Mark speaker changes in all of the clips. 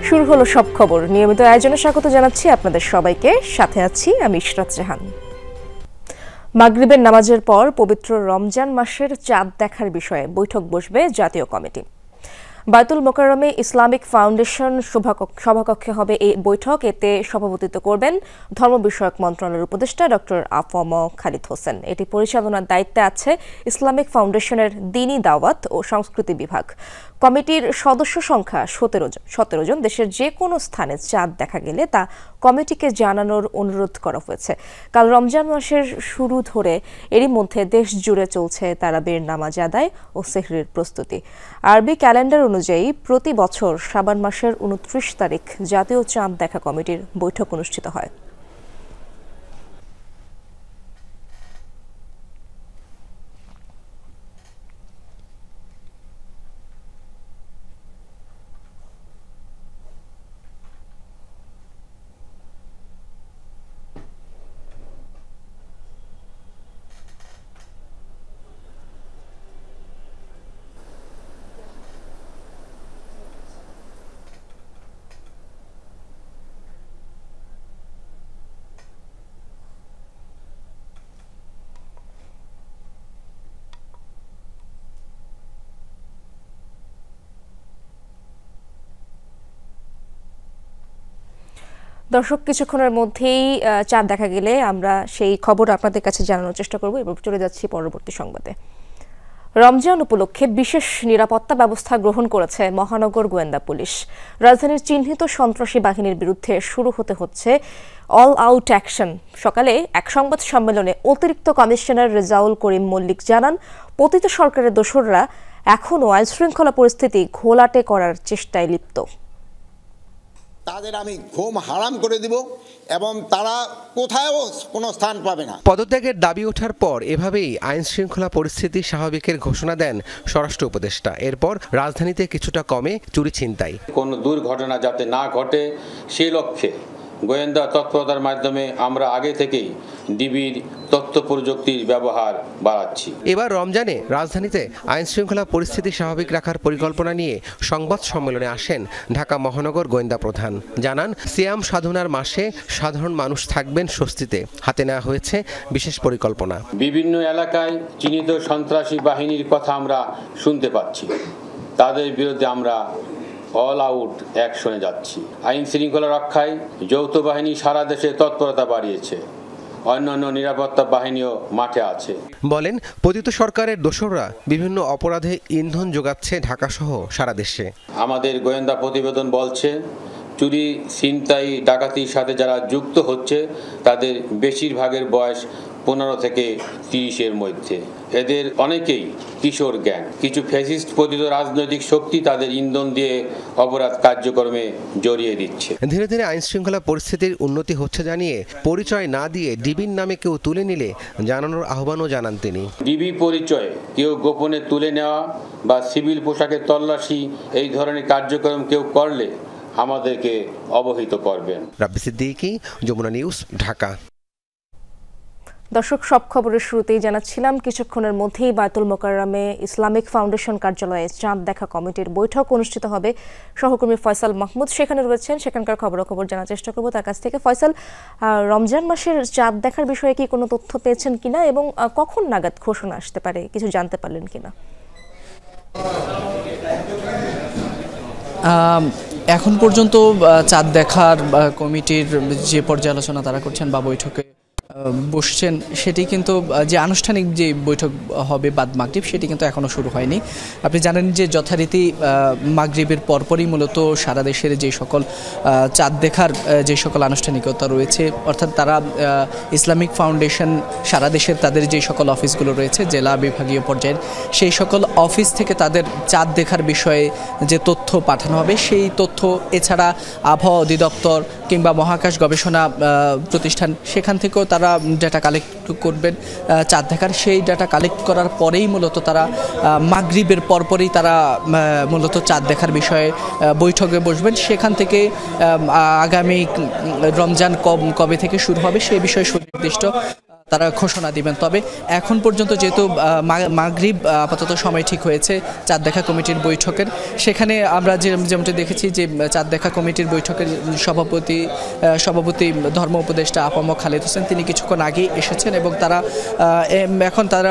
Speaker 1: শুরু হলো সব খবর। নিয়মিত আয়োজনে স্বাগত জানাচ্ছি আপনাদের সবাইকে। সাথে আছি আমি ইশরাত জাহান। মাগরিবের নামাজের পর পবিত্র রমজান মাসের চাঁদ দেখার বিষয়ে বৈঠক বসবে জাতীয় কমিটি। বায়তুল মোকাররমে ইসলামিক ফাউন্ডেশন সভাকক্ষে হবে এই বৈঠক। এতে সভাপতিত্ব করবেন ধর্ম বিষয়ক মন্ত্রণালয়ের উপদেষ্টা ডক্টর আফম খালিদ হোসেন। এটি পরিচালনার দায়িত্বে আছে ইসলামিক ফাউন্ডেশনের দ্বীনি দাওয়াত ও সংস্কৃতি বিভাগ। কমিটির সদস্য সংখ্যা 17 জন। দেশের যে কোনো স্থানে চাঁদ দেখা গেলে তা কমিটিকে জানানোর অনুরোধ করা হয়েছে। কাল রমজান মাসের শুরু ধরে এরই মধ্যে দেশ জুড়ে চলছে তারাবির নামাজ আদায় ও সেহরির প্রস্তুতি। আরবি ক্যালেন্ডার অনুযায়ী প্রতি বছর শাবান মাসের 29 তারিখ জাতীয় চাঁদ দেখা কমিটির বৈঠক অনুষ্ঠিত হয়। দর্শক, কিছুক্ষণের মধ্যেই চাঁদ দেখা গেলে আমরা সেই খবর আপনাদের কাছে জানানোর চেষ্টা করব। এবার চলে যাচ্ছি পরবর্তী সংবাদে। রমজান উপলক্ষে বিশেষ নিরাপত্তা ব্যবস্থা গ্রহণ করেছে মহানগর গোয়েন্দা পুলিশ। রাজধানীর চিহ্নিত সন্ত্রাসী বাহিনীর বিরুদ্ধে শুরু হচ্ছে অল আউট অ্যাকশন। সকালে এক সংবাদ সম্মেলনে অতিরিক্ত কমিশনার রেজাউল করিম মল্লিক জানান, পতিত সরকারের দোসররা এখনও আইনশৃঙ্খলা পরিস্থিতি ঘোলাটে করার চেষ্টায় লিপ্ত।
Speaker 2: তাদের আমি ঘুম হারাম করে দিব এবং তারা কোথাও কোনো স্থান পাবে না।
Speaker 3: পদত্যাগের দাবি ওঠার পর এভাবেই আইন শৃঙ্খলা পরিস্থিতি স্বাভাবিকের ঘোষণা দেন স্বরাষ্ট্র উপদেষ্টা। এরপর রাজধানীতে কিছুটা কমে চুরি ছিনতাই।
Speaker 4: কোনো দুর্ঘটনা যাতে না ঘটে সেই লক্ষ্যে গোয়েন্দা তৎপরতার মাধ্যমে আমরা আগে থেকেই ডিবির তথ্য প্রযুক্তির ব্যবহার বাড়াচ্ছি।
Speaker 3: এবার রমজানে রাজধানীতে আইন শৃঙ্খলা পরিস্থিতি স্বাভাবিক রাখার পরিকল্পনা নিয়ে সংবাদ সম্মেলনে আসেন ঢাকা মহানগর গোয়েন্দা প্রধান। জানান, সিয়াম সাধনার মাসে সাধারণ মানুষ থাকবেন স্বস্তিতে। হাতে নেওয়া হয়েছে বিশেষ পরিকল্পনা।
Speaker 4: বিভিন্ন এলাকায় চিহ্নিত সন্ত্রাসী বাহিনীর কথা আমরা শুনতে পাচ্ছি। তাদের বিরুদ্ধে আমরা অল আউট অ্যাকশনে যাচ্ছি। আইন শৃঙ্খলা রক্ষায় যৌথ বাহিনী সারা দেশে তৎপরতা বাড়িয়েছে। অন্যান্য নিরাপত্তা বাহিনীও মাঠে আছে।
Speaker 3: বলেন, পতিত সরকারের দোসররা বিভিন্ন অপরাধে ইন্ধন যোগাচ্ছে ঢাকাসহ সারা দেশে।
Speaker 4: আমাদের গোয়েন্দা প্রতিবেদন বলছে, চুরি, ছিনতাই, ডাকাতির সাথে যারা যুক্ত হচ্ছে তাদের বেশিরভাগের বয়স 15 থেকে 30-এর মধ্যে। এদের অনেকেই কিশোর গ্যাং। কিছু ফ্যাসিস্ট পতিত রাজনৈতিক শক্তি তাদের ইন্ধন দিয়ে অপরাধ কার্যক্রমে জড়িয়ে দিচ্ছে।
Speaker 3: ধীরে ধীরে আইন শৃঙ্খলা পরিস্থিতির উন্নতি হচ্ছে জানিয়ে পরিচয় না দিয়ে ডিবির নামে কেউ তুলে নিলে জানানোর আহ্বানও জানান তিনি।
Speaker 4: ডিবি পরিচয়ে কেউ গোপনে তুলে নেওয়া বা সিভিল পোশাকে তল্লাশি এই ধরনের কার্যক্রম কেউ করলে আমাদেরকে অবহিত করবেন।
Speaker 3: রাব্বি সিদ্দিকী, যমুনা নিউজ, ঢাকা।
Speaker 1: দর্শক, সব খবরের শুরুতেই জানাচ্ছিলাম কিছুক্ষণের মধ্যেই বায়তুল মোকাররমে ইসলামিক ফাউন্ডেশন কার্যালয়ে চাঁদ দেখা কমিটির বৈঠক অনুষ্ঠিত হবে। সহকর্মী ফয়সাল মাহমুদ সেখানে রয়েছেন, সেখানকার খবরাখবর জানার চেষ্টা করব তার কাছ থেকে। ফয়সাল, রমজান মাসের চাঁদ দেখার বিষয়ে কি কোনো তথ্য পেয়েছেন কিনা এবং কখন নাগাদ ঘোষণা আসতে পারে, কিছু জানতে পারলেন কিনা?
Speaker 5: এখন পর্যন্ত চাঁদ দেখার কমিটির যে পর্যালোচনা তারা করছেন বা বৈঠকে বসছেন, সেটি কিন্তু যে আনুষ্ঠানিক যে বৈঠক হবে বাদ মাগরিব, সেটি কিন্তু এখনও শুরু হয়নি। আপনি জানেন যে যথারীতি মাগরিবের পরপরই মূলত সারা দেশের যে সকল চাঁদ দেখার যে সকল আনুষ্ঠানিকতা রয়েছে, অর্থাৎ তারা ইসলামিক ফাউন্ডেশন সারা দেশের তাদের যে সকল অফিসগুলো রয়েছে জেলা বিভাগীয় পর্যায়ের, সেই সকল অফিস থেকে তাদের চাঁদ দেখার বিষয়ে যে তথ্য পাঠানো হবে, সেই তথ্য এছাড়া আবহাওয়া অধিদপ্তর কিংবা মহাকাশ গবেষণা প্রতিষ্ঠান, সেখান থেকেও তারা ডাটা কালেক্ট করবেন চাঁদ দেখার। সেই ডাটা কালেক্ট করার পরেই মূলত তারা মাগরিবের পরপরই তারা মূলত চাঁদ দেখার বিষয়ে বৈঠকে বসবেন। সেখান থেকে আগামী রমজান কবে থেকে শুরু হবে সেই বিষয়ে সুনির্দিষ্ট তারা ঘোষণা দিবেন। তবে এখন পর্যন্ত যেহেতু মাগরিব আপাতত সময় ঠিক হয়েছে চাঁদ দেখা কমিটির বৈঠকের, সেখানে আমরা যেমনটি দেখেছি যে চাঁদ দেখা কমিটির বৈঠকের সভাপতি ধর্ম উপদেষ্টা আপামর খালেদ হোসেন তিনি কিছুক্ষণ আগেই এসেছেন এবং এখন তারা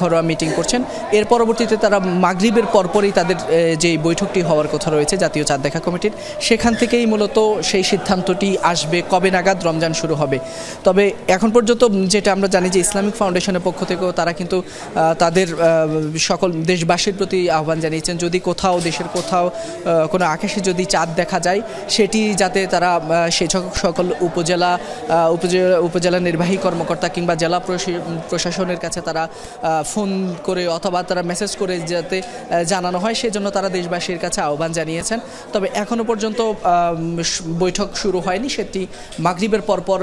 Speaker 5: ঘরোয়া মিটিং করছেন। এর পরবর্তীতে তারা মাগরিবের পরপরই তাদের যে বৈঠকটি হওয়ার কথা রয়েছে জাতীয় চাঁদ দেখা কমিটির, সেখান থেকেই মূলত সেই সিদ্ধান্তটি আসবে কবে নাগাদ রমজান শুরু হবে। তবে এখন পর্যন্ত যেটা আমরা জানি যে ইসলামিক ফাউন্ডেশনের পক্ষ থেকেও তারা কিন্তু তাদের সকল দেশবাসীর প্রতি আহ্বান জানিয়েছেন, যদি দেশের কোথাও কোনো আকাশে যদি চাঁদ দেখা যায় সেটি যাতে তারা সেই সকল উপজেলা নির্বাহী কর্মকর্তা কিংবা জেলা প্রশাসনের কাছে তারা ফোন করে অথবা তারা মেসেজ করে যাতে জানানো হয়, সেজন্য তারা দেশবাসীর কাছে আহ্বান জানিয়েছেন। তবে এখনো পর্যন্ত বৈঠক শুরু হয়নি, সেটি মাগরিবের পরপর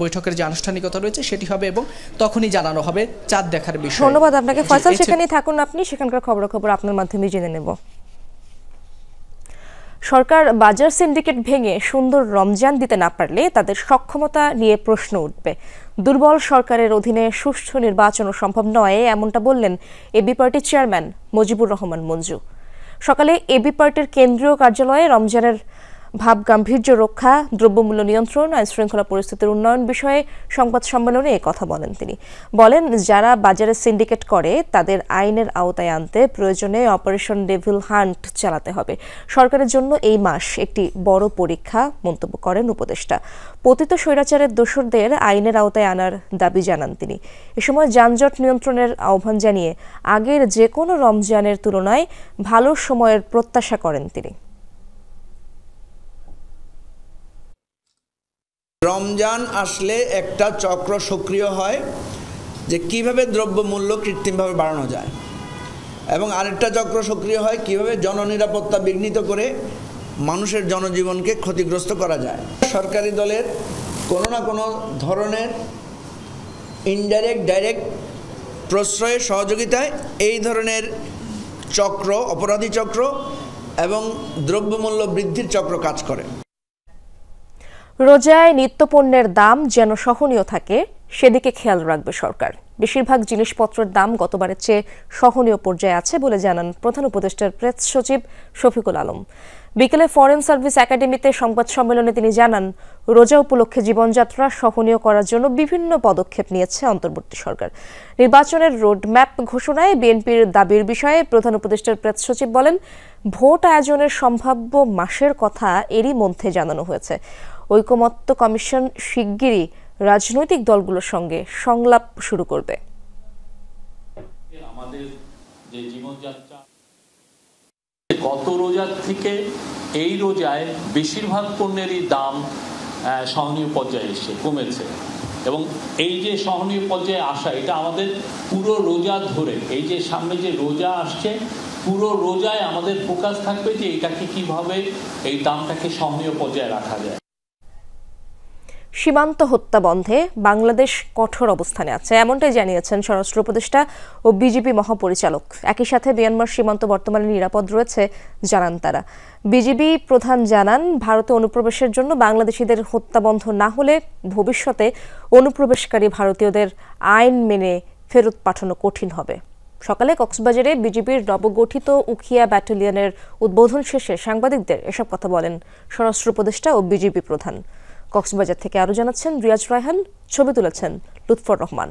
Speaker 5: বৈঠকের যে আনুষ্ঠানিকতা রয়েছে সেটি হবে এবং তখনই জানানো হবে চাঁদ দেখার বিষয়ে।
Speaker 1: ধন্যবাদ আপনাকে ফয়সাল, সেখানেই থাকুন আপনি, সেখানকার খবর আপনার মাধ্যমে জেনে নেব। সরকার বাজার সিন্ডিকেট ভেঙে সুন্দর রমজান দিতে না পারলে তাদের সক্ষমতা নিয়ে প্রশ্ন উঠবে। দুর্বল সরকারের অধীনে সুষ্ঠু নির্বাচনও সম্ভব নয়, এমনটা বললেন এবি পার্টির চেয়ারম্যান মুজিবুর রহমান মঞ্জু। সকালে এবি পার্টির কেন্দ্রীয় কার্যালয়ে রমজানের ভাব গাম্ভীর্য রক্ষা, দ্রব্যমূল্য নিয়ন্ত্রণ, আইনশৃঙ্খলা পরিস্থিতির উন্নয়ন বিষয়ে সংবাদ সম্মেলনে কথা বলেন তিনি। বলেন, যারা বাজারে সিন্ডিকেট করে তাদের আইনের আওতায় আনতে প্রয়োজনে অপারেশন ডেভিল হান্ট চালাতে হবে। সরকারের জন্য এই মাস একটি বড় পরীক্ষা মন্তব্য করেন উপদেষ্টা। পতিত স্বৈরাচারের দোসরদের আইনের আওতায় আনার দাবি জানান তিনি। এ সময় যানজট নিয়ন্ত্রণের আহ্বান জানিয়ে আগের যে কোনো রমজানের তুলনায় ভালো সময়ের প্রত্যাশা করেন তিনি।
Speaker 6: রমজান আসলে একটা চক্র সক্রিয় হয় যে কিভাবে দ্রব্যমূল্য কৃত্রিমভাবে বাড়ানো যায়, এবং আরেকটা চক্র সক্রিয় হয় কিভাবে জননিরাপত্তা বিঘ্নিত করে মানুষের জনজীবনকে ক্ষতিগ্রস্ত করা যায়। সরকারি দলের কোনো না কোনো ধরনের ইনডাইরেক্ট ডাইরেক্ট প্রশ্রয়ের সহযোগিতায় এই ধরনের চক্র, অপরাধী চক্র এবং দ্রব্যমূল্য বৃদ্ধির চক্র কাজ করে।
Speaker 1: রোজায় নিত্যপণ্যের দাম যেন সহনীয় থাকে সেদিকে খেয়াল রাখবে সরকার। বেশিরভাগ জিনিসপত্রের দাম গতবারের চেয়ে সহনীয় পর্যায়ে আছে বলে জানান প্রধান উপদেষ্টার প্রেস সচিব শফিকুল আলম। বিকেলে ফরেন সার্ভিস একাডেমিতে সংবাদ সম্মেলনে তিনি জানান, রোজা উপলক্ষে জীবনযাত্রা সহনীয় করার জন্য বিভিন্ন পদক্ষেপ নিয়েছে অন্তর্বর্তী সরকার। নির্বাচনের রোডম্যাপ ঘোষণায় বিএনপির দাবির বিষয়ে প্রধান উপদেষ্টার প্রেস সচিব বলেন, ভোট আয়োজনের সম্ভাব্য মাসের কথা এরই মধ্যে জানানো হয়েছে। ঐকমত্য কমিশন শিগগিরই রাজনৈতিক দলগুলোর সঙ্গে সংলাপ শুরু করবে।
Speaker 7: আমাদের যে জীবনযাত্রা গত রোজার থেকে এই রোজায় বেশিরভাগ পণ্যেরই দাম সহনীয় পর্যায়ে এসে কমেছে, এবং এই যে সহনীয় পর্যায়ে আসা এটা আমাদের পুরো রোজা ধরে, এই যে সামনে যে রোজা আসছে পুরো রোজায় আমাদের ফোকাস থাকবে যে এটাকে কিভাবে এই দামটাকে সহনীয় পর্যায়ে রাখা যায়।
Speaker 1: সীমান্ত হত্যা বন্ধে বাংলাদেশ কঠোর অবস্থানে আছে, এমনটাই জানিয়েছেন স্বরাষ্ট্র উপদেষ্টা ও বিজিবি মহাপরিচালক। একই সাথে মিয়ানমার সীমান্ত বর্তমানে নিরাপদ রয়েছে জানান তারা। বিজিবি প্রধান জানান, ভারতে অনুপ্রবেশের জন্য বাংলাদেশিদের হত্যা বন্ধ না হলে ভবিষ্যতে অনুপ্রবেশকারী ভারতীয়দের আইন মেনে ফেরত পাঠানো কঠিন হবে। সকালে কক্সবাজারে বিজিবির নবগঠিত উখিয়া ব্যাটালিয়নের উদ্বোধন শেষে সাংবাদিকদের এসব কথা বলেন স্বরাষ্ট্র উপদেষ্টা ও বিজিবি প্রধান। কক্সবাজার থেকে আরো জানাচ্ছেন রিয়াজ রায়হান, ছবি তুলেছেন লুৎফর রহমান।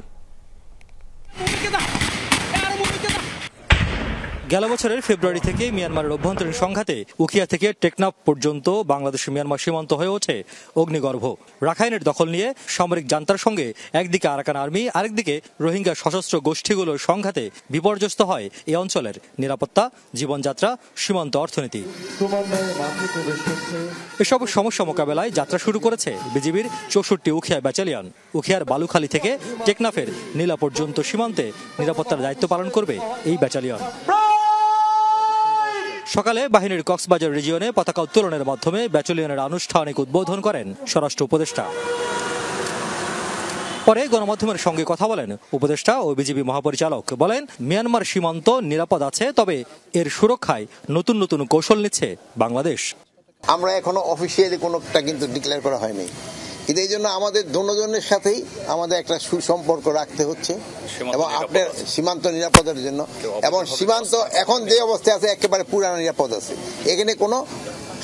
Speaker 8: গেল বছরের ফেব্রুয়ারি থেকে মিয়ানমারের অভ্যন্তরীণ সংঘাতে উখিয়া থেকে টেকনাফ পর্যন্ত বাংলাদেশ মিয়ানমার সীমান্ত হয়ে ওঠে অগ্নিগর্ভ। রাখাইনের দখল নিয়ে সামরিক জান্তার সঙ্গে একদিকে আরাকান আর্মি, আরেকদিকে রোহিঙ্গা সশস্ত্র গোষ্ঠীগুলোর সংঘাতে বিপর্যস্ত হয় এই অঞ্চলের নিরাপত্তা, জীবনযাত্রা, সীমান্ত অর্থনীতি। এসব সমস্যা মোকাবেলায় যাত্রা শুরু করেছে বিজিবির 64 উখিয়া ব্যাটালিয়ন। উখিয়ার বালুখালী থেকে টেকনাফের নীলা পর্যন্ত সীমান্তে নিরাপত্তার দায়িত্ব পালন করবে এই ব্যাটালিয়ন। সকালে বাহিনীর কক্সবাজার রিজিয়নে পতাকা উত্তোলনের মাধ্যমে ব্যাটালিয়নের আনুষ্ঠানিক উদ্বোধন করেন স্বরাষ্ট্র উপদেষ্টা। পরে গণমাধ্যমের সঙ্গে কথা বলেন উপদেষ্টা ও বিজিবি মহাপরিচালক। বলেন, মিয়ানমার সীমান্ত নিরাপদ আছে, তবে এর সুরক্ষায় নতুন নতুন কৌশল নিচ্ছে বাংলাদেশ।
Speaker 2: আমরা এখনো অফিসিয়ালি কোনোটা কিন্তু ডিক্লেয়ার করা হয়নি, কিন্তু এই জন্য আমাদের দুজনের সাথেই আমাদের একটা সুসম্পর্ক রাখতে হচ্ছে এবং আপনার সীমান্ত নিরাপত্তার জন্য, এবং সীমান্ত এখন যে অবস্থায় আছে একেবারে পুরানো নিরাপদ আছে, এখানে কোনো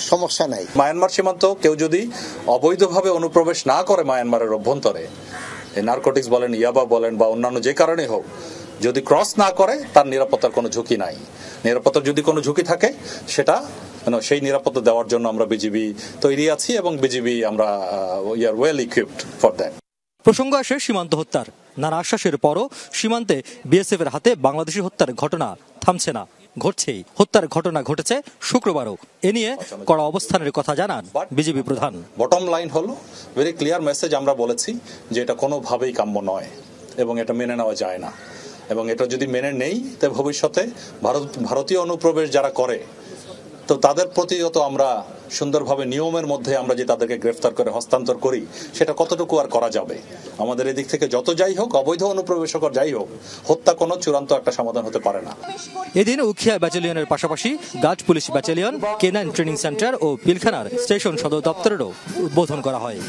Speaker 2: সমস্যা নাই।
Speaker 9: মায়ানমার সীমান্ত কেউ যদি অবৈধভাবে অনুপ্রবেশ না করে মায়ানমারের অভ্যন্তরে, নারকোটিক্স বলেন, ইয়াবা বলেন বা অন্যান্য যে কারণে হোক, যদি ক্রস না করে তার নিরাপত্তার কোনো ঝুঁকি নাই। নিরাপত্তার যদি কোনো ঝুঁকি থাকে সেটা সেই নিরাপত্তা দেওয়ার জন্য আমরা বিজিবি তৈরি আছি এবং বিজিবি আমরা we are well equipped for that.
Speaker 8: প্রসঙ্গ আসে সীমান্ত হত্যার। নানা আশ্বাসের পরও সীমান্তে বিএসএফ এর হাতে বাংলাদেশি হত্যার ঘটনা থামছে না, ঘটছেই। হত্যার ঘটনা ঘটেছে শুক্রবারও। এ নিয়ে কড়া অবস্থানের কথা জানান বিজিবি প্রধান।
Speaker 9: বটম লাইন হলো ভেরি ক্লিয়ার মেসেজ, আমরা বলেছি যে এটা কোনোভাবেই কাম্য নয় এবং এটা মেনে নেওয়া যায় না, এবং এটা যদি মেনে নেই তবে ভবিষ্যতে ভারতীয় অনুপ্রবেশ যারা করে তো তাদের প্রতিহত আমরা সুন্দরভাবে নিয়মের মধ্যে আমরা যে তাদেরকে গ্রেফতার করে হস্তান্তর করি সেটা কতটুকু আর করা যাবে। আমাদের এদিক থেকে যত যাই হোক, অবৈধ অনুপ্রবেশকর যাই হোক, হত্যা কোনো চূড়ান্ত একটা সমাধান হতে পারে না।
Speaker 8: এদিন উখিয়া ব্যাটালিয়নের পাশাপাশি guard police battalion, canine training centre ও পিলখানার স্টেশন সদর দপ্তরেরও উদ্বোধন করা হয়।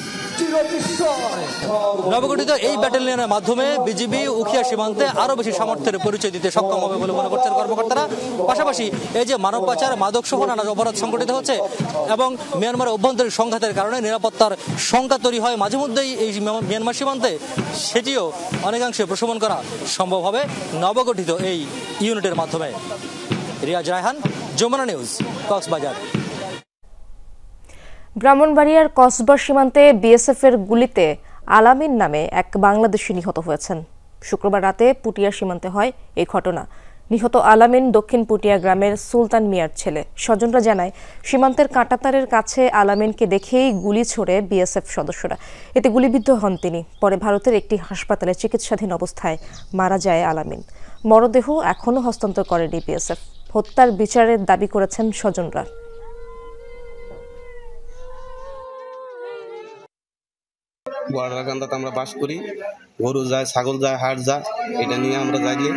Speaker 8: নবগঠিত এই ব্যাটালিয়নের মাধ্যমে বিজিবি উখিয়া সীমান্তে আরো বেশি সামর্থ্যের পরিচয় দিতে সক্ষম হবে বলে মনে করছেন কর্মকর্তারা। পাশাপাশি এই যে মানব পাচার, মাদক সহ নানা অপরাধ সংঘটিত হচ্ছে এবং মিয়ানমারের অভ্যন্তরীণ সংঘাতের কারণে নিরাপত্তার শঙ্কা তৈরি হয় মাঝে মধ্যেই এই মিয়ানমার সীমান্তে, সেটিও অনেকাংশে প্রশমন করা সম্ভব হবে নবগঠিত এই ইউনিটের মাধ্যমে। রিয়াজ রায়হান, যমুনা নিউজ, কক্সবাজার।
Speaker 1: ব্রাহ্মণবাড়িয়ার কসবা সীমান্তে বিএসএফ এর গুলিতে আলামিন নামে এক বাংলাদেশি নিহত হয়েছেন। শুক্রবার রাতে পুটিয়া সীমান্তে হয় এই ঘটনা। নিহত আলামিন দক্ষিণ পুটিয়া গ্রামের সুলতান মিয়ার ছেলে। স্বজনরা জানায়, সীমান্তের কাঁটাতারের কাছে আলামিনকে দেখেই গুলি ছোড়ে বিএসএফ সদস্যরা। এতে গুলিবিদ্ধ হন তিনি। পরে ভারতের একটি হাসপাতালে চিকিৎসাধীন অবস্থায় মারা যায় আলামিন। মরদেহ এখনও হস্তান্তর করেনি বিএসএফ। হত্যার বিচারের দাবি করেছেন স্বজনরা।
Speaker 10: বর্ডারকান্দাতে আমরা বাস করি, গরু যায়, ছাগল যায়, হাট যায়, এটা নিয়ে আমরা যাইলে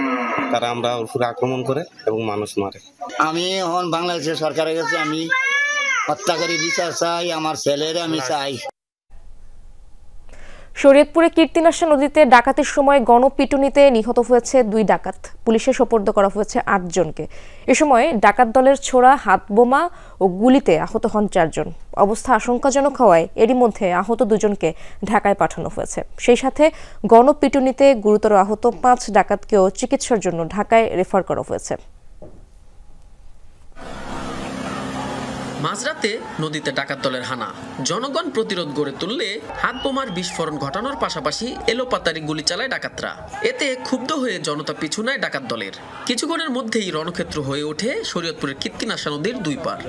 Speaker 10: তারা আমরা উপরে আক্রমণ করে এবং মানুষ মারে।
Speaker 11: আমি এখন বাংলাদেশের সরকারের কাছে আমি হত্যাকারী বিচার চাই, আমার ছেলের আমি চাই।
Speaker 1: শরীয়তপুরে কীর্তিনাশা নদীতে ডাকাতির সময় গণপিটুনিতে নিহত হয়েছে 2 ডাকাত। পুলিশে সোপর্দ করা হয়েছে 8 জনকে। এ সময় ডাকাত দলের ছোড়া হাতবোমা ও গুলিতে আহত হন 4 জন। অবস্থা আশঙ্কাজনক হওয়ায় এরই মধ্যে আহত 2 জনকে ঢাকায় পাঠানো হয়েছে। সেই সাথে গণপিটুনিতে গুরুতর আহত 5 ডাকাতকেও চিকিৎসার জন্য ঢাকায় রেফার করা হয়েছে।
Speaker 12: মাঝরাতে নদীতে ডাকাত দলের হানা, জনগণ প্রতিরোধ গড়ে তুললে হাত বোমার বিস্ফোরণ ঘটানোর পাশাপাশি এলোপাতারি গুলি চালায় ডাকাতরা। এতে ক্ষুব্ধ হয়ে জনতা পিছু নেয় ডাকাত দলের। কিছুক্ষণের মধ্যেই রণক্ষেত্র হয়ে ওঠে শরীয়তপুরের কীর্তিনাশা নদীর 2 পার।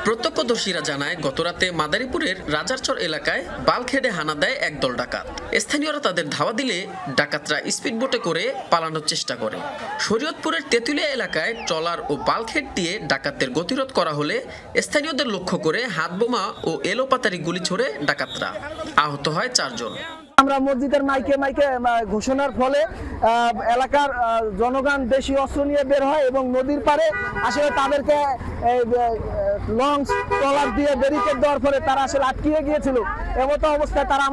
Speaker 12: প্রত্যক্ষদর্শীরা জানায়, গতরাতে মাদারীপুরের রাজারচর এলাকায় বালখেডে হানা দেয় একদল ডাকাত। স্থানীয়রা তাদের ধাওয়া দিলে ডাকাতরা স্পিডবোটে করে পালানোর চেষ্টা করে। শরীয়তপুরের তেঁতুলিয়া এলাকায় ট্রলার ও বালখেড দিয়ে ডাকাতদের গতিরোধ করা হলে স্থানীয়দের লক্ষ্য করে হাতবোমা ও এলোপাতারি গুলি ছোড়ে ডাকাতরা। আহত হয় 4 জন।
Speaker 13: আমরা মসজিদের মাইকে ঘোষণার ফলে এলাকার জনগণ বেশি অস্ত্র নিয়ে বের হয় এবং নদীর পাড়ে আসলে তাদেরকে লঞ্চ ট্রলার দিয়ে ব্যারিকেড দেওয়ার ফলে তারা আসলে আটকিয়ে গিয়েছিল। এমতো অবস্থায় তারা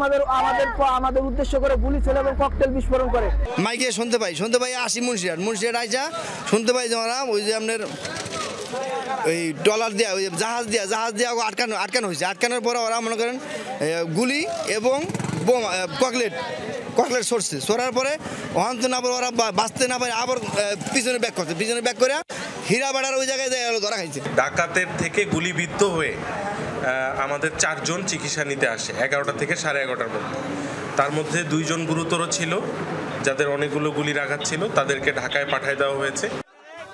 Speaker 13: আমাদের উদ্দেশ্য করে গুলি ছোড়ে এবং ককটেল বিস্ফোরণ করে।
Speaker 14: মাইকে শুনতে পাই আসি মুন্সিয়াট আইসা শুনতে পাই যে ওই যে আপনার ওই ট্রলার দেওয়া, ওই জাহাজ দেওয়া আটকানো হয়েছে। আটকানোর পরে ওরা মনে করেন গুলি এবং বোমা ককলেট সরার পরে ওহানতে না পারে, ওরা বাঁচতে না পারে আবার পিছনে ব্যাক করে হীরাবাড়ার ওই জায়গায় ধরা খাইছে।
Speaker 15: ডাকাতের থেকে গুলিবিদ্ধ হয়ে আমাদের 4 জন চিকিৎসা নিতে আসে 11টা থেকে 11:30টার মধ্যে। তার মধ্যে 2 জন গুরুতর ছিল, যাদের অনেকগুলো গুলির আঘাত ছিল, তাদেরকে ঢাকায় পাঠিয়ে দেওয়া হয়েছে।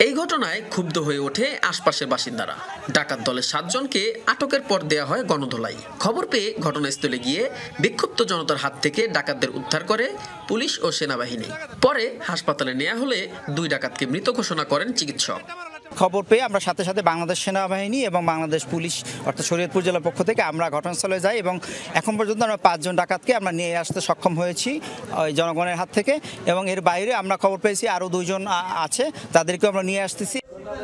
Speaker 12: এই ঘটনায় ক্ষুব্ধ হয়ে ওঠে আশপাশের বাসিন্দারা। ডাকাত দলের 7 জনকে আটকের পর দেয়া হয় গণধোলাই। খবর পেয়ে ঘটনাস্থলে গিয়ে বিক্ষুব্ধ জনতার হাত থেকে ডাকাতদের উদ্ধার করে পুলিশ ও সেনাবাহিনী। পরে হাসপাতালে নেওয়া হলে 2 ডাকাতকে মৃত ঘোষণা করেন চিকিৎসক।
Speaker 16: খবর পেয়ে আমরা সাথে সাথে বাংলাদেশ সেনাবাহিনী এবং বাংলাদেশ পুলিশ অর্থাৎ শরীয়তপুর জেলার পক্ষ থেকে আমরা ঘটনাস্থলে যাই এবং এখন পর্যন্ত আমরা 5 জন ডাকাতকে আমরা নিয়ে আসতে সক্ষম হয়েছি ওই জনগণের হাত থেকে। এবং এর বাইরে আমরা খবর পেয়েছি আরও 2 জন আছে, তাদেরকেও আমরা নিয়ে আসতেছি।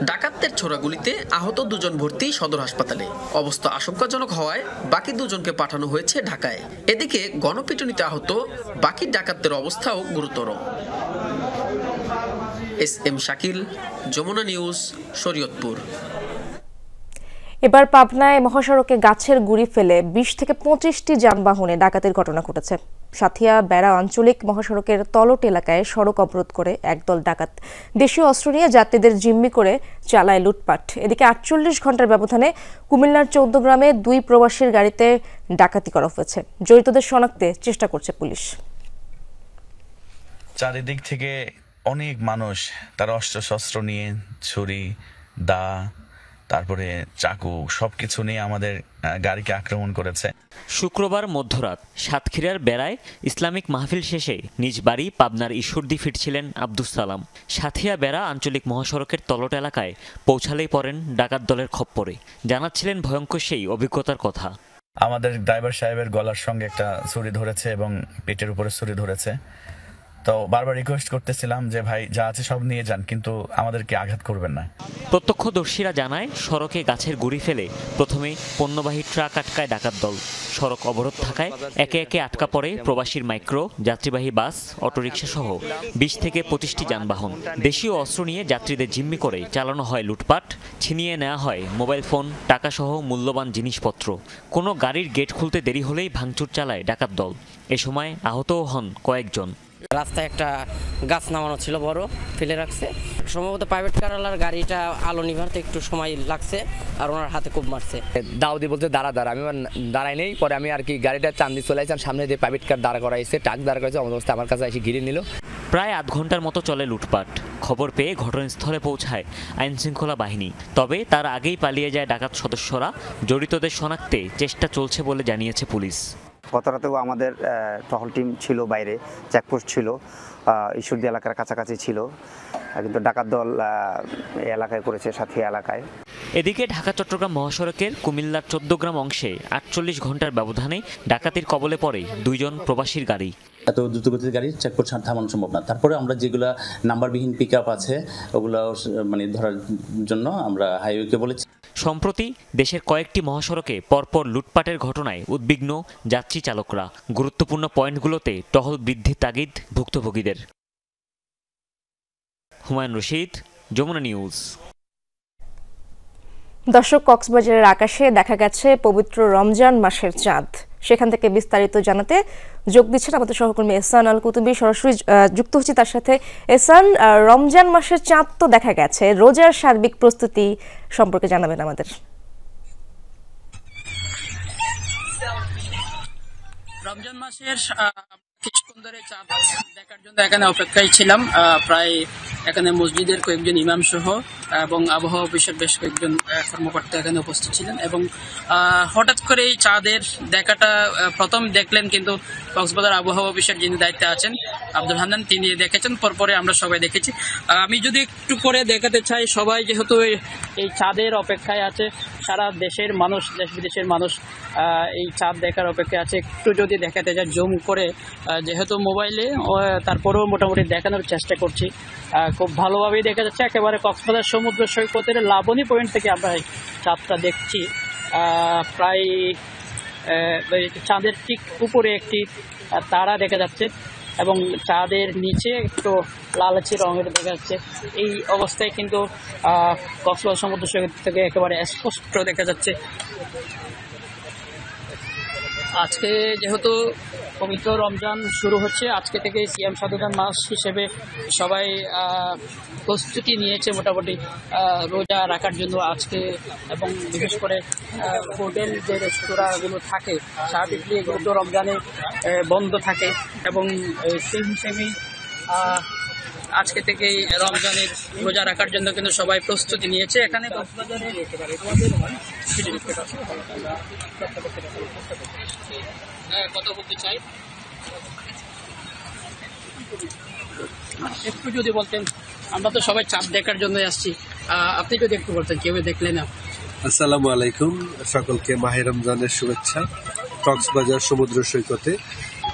Speaker 12: ডাকাতদের ছোড়া গুলিতে আহত 2 জন ভর্তি সদর হাসপাতালে। অবস্থা আশঙ্কাজনক হওয়ায় বাকি 2 জনকে পাঠানো হয়েছে ঢাকায়। এদিকে গণপিটুনিতে আহত বাকি ডাকাতদের অবস্থাও গুরুতর। SM Shakil, Jamuna News, Shariatpur.
Speaker 1: এবার পাবনায় মহাসড়কে গাছের গুঁড়ি ফেলে 20 থেকে 25টি যানবাহনে ডাকাতির ঘটনা ঘটেছে। সাথিয়া বেড়া আঞ্চলিক মহাসড়কের তলট এলাকায় সড়ক অবরোধ করে একদল ডাকাত দেশীয় অস্ত্র নিয়ে যাত্রীদের জিম্মি করে চালায় লুটপাট। এদিকে 48 ঘন্টার ব্যবধানে কুমিল্লার 14 গ্রামে 2 প্রবাসীর গাড়িতে ডাকাতি করা হয়েছে। জড়িতদের শনাক্তে চেষ্টা করছে পুলিশ।
Speaker 17: চারিদিক থেকে অনেক মানুষ তার অস্ত্রশস্ত্র নিয়ে ছুরি, দা, তারপরে চাকু সবকিছু নিয়ে আমাদের গাড়িকে আক্রমণ করেছে।
Speaker 18: শুক্রবার মধ্যরাত সাতক্ষীরার বেড়ায় ইসলামিক মাহফিল শেষে নিজ বাড়ি পাবনার ঈশ্বরদী ফিরছিলেন আব্দুস সালাম। সাথিয়া বেড়া আঞ্চলিক মহাসড়কের তলট এলাকায় পৌঁছালেই পড়েন ডাকাত দলের খপ্পরে। জানাচ্ছিলেন ভয়ঙ্কর সেই অভিজ্ঞতার কথা।
Speaker 17: আমাদের ড্রাইভার সাহেবের গলার সঙ্গে একটা ছুরি ধরেছে এবং পেটের উপরে ছুরি ধরেছে। তো বারবার রিকোয়েস্ট করতেছিলাম যে ভাই যা আছে সব নিয়ে যান, কিন্তু আমাদেরকে আঘাত করবেন না।
Speaker 18: প্রত্যক্ষদর্শীরা জানায় সড়কে গাছের গুঁড়ি ফেলে প্রথমে পণ্যবাহী ট্রাক আটকায় ডাকাত দল। সড়ক অবরোধ থাকায় একে একে আটকা পড়ে প্রবাসীর মাইক্রো, যাত্রীবাহী বাস, অটোরিকশা সহ 20 থেকে 25টি যানবাহন। দেশীয় অস্ত্র নিয়ে যাত্রীদের জিম্মি করে চালানো হয় লুটপাট। ছিনিয়ে নেওয়া হয় মোবাইল ফোন, টাকা সহ মূল্যবান জিনিসপত্র। কোনো গাড়ির গেট খুলতে দেরি হলেই ভাঙচুর চালায় ডাকাত দল। এ সময় আহতও হন কয়েকজন।
Speaker 19: রাস্তায় একটা গাছ নামানো ছিল, বড় ফেলে রাখছে। সম্ভবত প্রাইভেট কারওয়ালার গাড়িটা আলো নিভাতে একটু সময় লাগছে আর ওনার হাতে খুব মারছে।
Speaker 20: দাউদি বলতে দাঁড়া, আমি দাঁড়াই নেই। পরে আমি আর কি গাড়িটা টান দিয়ে চলে আসলাম, সামনে দিয়ে প্রাইভেট কার দাঁড়া করাইছে, ট্রাক দাঁড়া করাইছে। আমার কাছে এসে ঘিরে নিল।
Speaker 18: প্রায় আধ ঘন্টার মতো চলে লুটপাট। খবর পেয়ে ঘটনাস্থলে পৌঁছায় আইনশৃঙ্খলা বাহিনী। তবে তার আগেই পালিয়ে যায় ডাকাত সদস্যরা। জড়িতদের শনাক্তে চেষ্টা চলছে বলে জানিয়েছে পুলিশ।
Speaker 21: গত রাতেও আমাদের টহল টিম ছিল, বাইরে চেকপোস্ট ছিল, ঈশ্বরদী এলাকার কাছাকাছি ছিল, কিন্তু ডাকাত দল এলাকায় করেছে, সাথিয়া এলাকায়।
Speaker 18: এদিকে ঢাকা চট্টগ্রাম মহাসড়কের কুমিল্লার 14 গ্রাম অংশে 48 ঘন্টার ব্যবধানে ডাকাতির কবলে পড়ে 2 জন প্রবাসীর গাড়ি।
Speaker 22: এত দ্রুতগতির গাড়ি চেকপোস্ট থামানো সম্ভব না। তারপরে আমরা যেগুলা নাম্বারবিহীন পিক আপ আছে ওগুলো মানে ধরার জন্য আমরা হাইওয়েকে বলেছি।
Speaker 18: সম্প্রতি দেশের কয়েকটি মহাসড়কে পরপর লুটপাটের ঘটনায় উদ্বিগ্ন যাত্রী চালকরা। গুরুত্বপূর্ণ পয়েন্টগুলোতে টহল বৃদ্ধির তাগিদ ভুক্তভোগীদের। হুমায়ুন রশিদ, যমুনা নিউজ।
Speaker 1: দর্শক, কক্সবাজারের আকাশে দেখা গেছে পবিত্র রমজান মাসের চাঁদ। সেখান থেকে বিস্তারিত জানাতে যোগ দিচ্ছেন আমাদের সহকর্মী এহসান আল কুতুবী। সরাসরি যুক্ত হচ্ছে তার সাথে। এহসান, রমজান মাসের চাঁদ তো দেখা গেছে, রোজার সার্বিক প্রস্তুতি সম্পর্কে জানাবেন আমাদের।
Speaker 23: রমজান মাসের কিছুক্ষণ ধরে চাঁদ দেখার জন্য এখানে অপেক্ষায় ছিলাম। প্রায় এখানে মসজিদের কয়েকজন ইমাম সহ এবং আবহাওয়া অফিসের বেশ কয়েকজন কর্মকর্তা এখানে উপস্থিত ছিলেন এবং হঠাৎ করে এই চাঁদের দেখাটা প্রথম দেখলেন কিন্তু কক্সবাজার আবহাওয়া অফিসের যিনি দায়িত্বে আছেন আব্দুল হান্নান, তিনি দেখেছেন। পরপরে আমরা সবাই দেখেছি। আমি যদি একটু করে দেখাতে চাই, সবাই যেহেতু এই চাঁদের অপেক্ষায় আছে, সারা দেশের মানুষ, দেশ বিদেশের মানুষ এই চাঁদ দেখার অপেক্ষায় আছে। একটু যদি দেখাতে চাই জুম করে, যেহেতু মোবাইলে, তারপরেও মোটামুটি দেখানোর চেষ্টা করছি। খুব ভালোভাবেই দেখা যাচ্ছে। একেবারে কক্সবাজার সমুদ্র সৈকতের লাবণী পয়েন্ট থেকে আমরা এই চাঁদটা দেখছি। প্রায় চাঁদের ঠিক উপরে একটি তারা দেখা যাচ্ছে এবং চাঁদের নিচে একটু লালচে রঙের দেখা যাচ্ছে। এই অবস্থায় কিন্তু কক্সবাজার সমুদ্র সৈকত থেকে একেবারে স্পষ্ট দেখা যাচ্ছে। আজকে যেহেতু পবিত্র রমজান শুরু হচ্ছে, আজকে থেকে সিয়াম সাধনার মাস হিসেবে সবাই প্রস্তুতি নিয়েছে মোটামুটি রোজা রাখার জন্য আজকে। এবং বিশেষ করে হোটেল যে রেস্তোরাঁগুলো থাকে স্বাভাবিকলি এগুলো তো রমজানে বন্ধ থাকে এবং সেই হিসেবেই আজকে থেকেই রমজানের রোজা রাখার জন্য কিন্তু সবাই প্রস্তুতি নিয়েছে। এখানে কথা বলতে চাই, একটু যদি বলতেন, আমরা তো সবাই চাঁদ দেখার জন্য আসছি, আপনি যদি একটু বলতেন কেউ দেখলেন না।
Speaker 24: আসসালামু আলাইকুম, সকলকে মাহে রমজানের শুভেচ্ছা। কক্সবাজার সমুদ্র সৈকতে